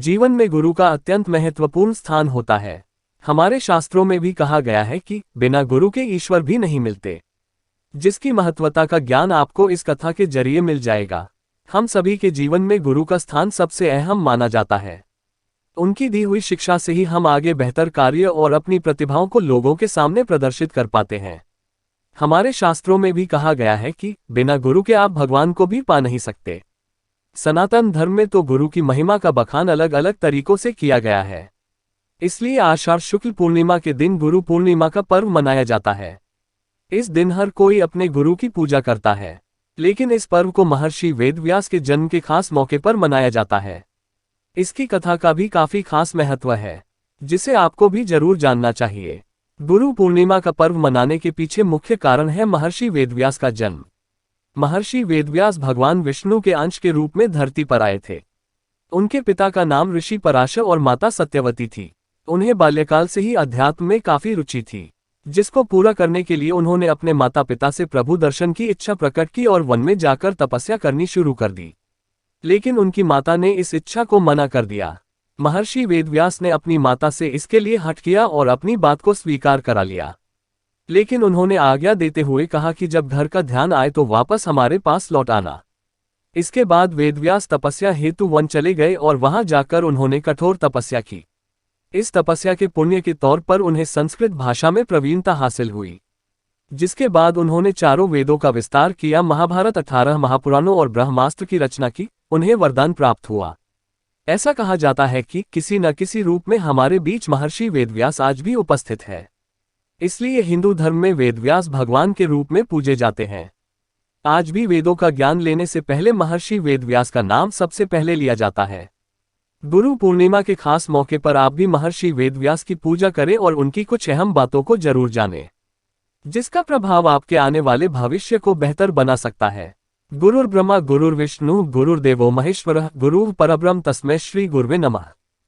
जीवन में गुरु का अत्यंत महत्वपूर्ण स्थान होता है। हमारे शास्त्रों में भी कहा गया है कि बिना गुरु के ईश्वर भी नहीं मिलते, जिसकी महत्वता का ज्ञान आपको इस कथा के जरिए मिल जाएगा। हम सभी के जीवन में गुरु का स्थान सबसे अहम माना जाता है। उनकी दी हुई शिक्षा से ही हम आगे बेहतर कार्य और अपनी प्रतिभाओं को लोगों के सामने प्रदर्शित कर पाते हैं। हमारे शास्त्रों में भी कहा गया है कि बिना गुरु के आप भगवान को भी पा नहीं सकते। सनातन धर्म में तो गुरु की महिमा का बखान अलग अलग तरीकों से किया गया है। इसलिए आषाढ़ शुक्ल पूर्णिमा के दिन गुरु पूर्णिमा का पर्व मनाया जाता है। इस दिन हर कोई अपने गुरु की पूजा करता है, लेकिन इस पर्व को महर्षि वेदव्यास के जन्म के खास मौके पर मनाया जाता है। इसकी कथा का भी काफी खास महत्व है, जिसे आपको भी जरूर जानना चाहिए। गुरु पूर्णिमा का पर्व मनाने के पीछे मुख्य कारण है महर्षि वेदव्यास का जन्म। महर्षि वेदव्यास भगवान विष्णु के अंश के रूप में धरती पर आए थे। उनके पिता का नाम ऋषि पराशर और माता सत्यवती थी। उन्हें बाल्यकाल से ही अध्यात्म में काफी रुचि थी, जिसको पूरा करने के लिए उन्होंने अपने माता पिता से प्रभु दर्शन की इच्छा प्रकट की और वन में जाकर तपस्या करनी शुरू कर दी। लेकिन उनकी माता ने इस इच्छा को मना कर दिया। महर्षि वेदव्यास ने अपनी माता से इसके लिए हठ किया और अपनी बात को स्वीकार करा लिया। लेकिन उन्होंने आज्ञा देते हुए कहा कि जब घर का ध्यान आए तो वापस हमारे पास लौट आना। इसके बाद वेदव्यास तपस्या हेतु वन चले गए और वहां जाकर उन्होंने कठोर तपस्या की। इस तपस्या के पुण्य के तौर पर उन्हें संस्कृत भाषा में प्रवीणता हासिल हुई, जिसके बाद उन्होंने चारों वेदों का विस्तार किया, महाभारत, 18 महापुराणों और ब्रह्मास्त्र की रचना की। उन्हें वरदान प्राप्त हुआ। ऐसा कहा जाता है कि किसी न किसी रूप में हमारे बीच महर्षि वेदव्यास आज भी उपस्थित है। इसलिए हिंदू धर्म में वेदव्यास भगवान के रूप में पूजे जाते हैं। आज भी वेदों का ज्ञान लेने से पहले महर्षि वेदव्यास का नाम सबसे पहले लिया जाता है। गुरु पूर्णिमा के खास मौके पर आप भी महर्षि वेदव्यास की पूजा करें और उनकी कुछ अहम बातों को जरूर जानें, जिसका प्रभाव आपके आने वाले भविष्य को बेहतर बना सकता है। गुरुर्ब्रह्मा गुरुर्विष्णु गुरुर्देवो महेश्वरः गुरुः परब्रह्म तस्मै श्री गुरुवे नमः।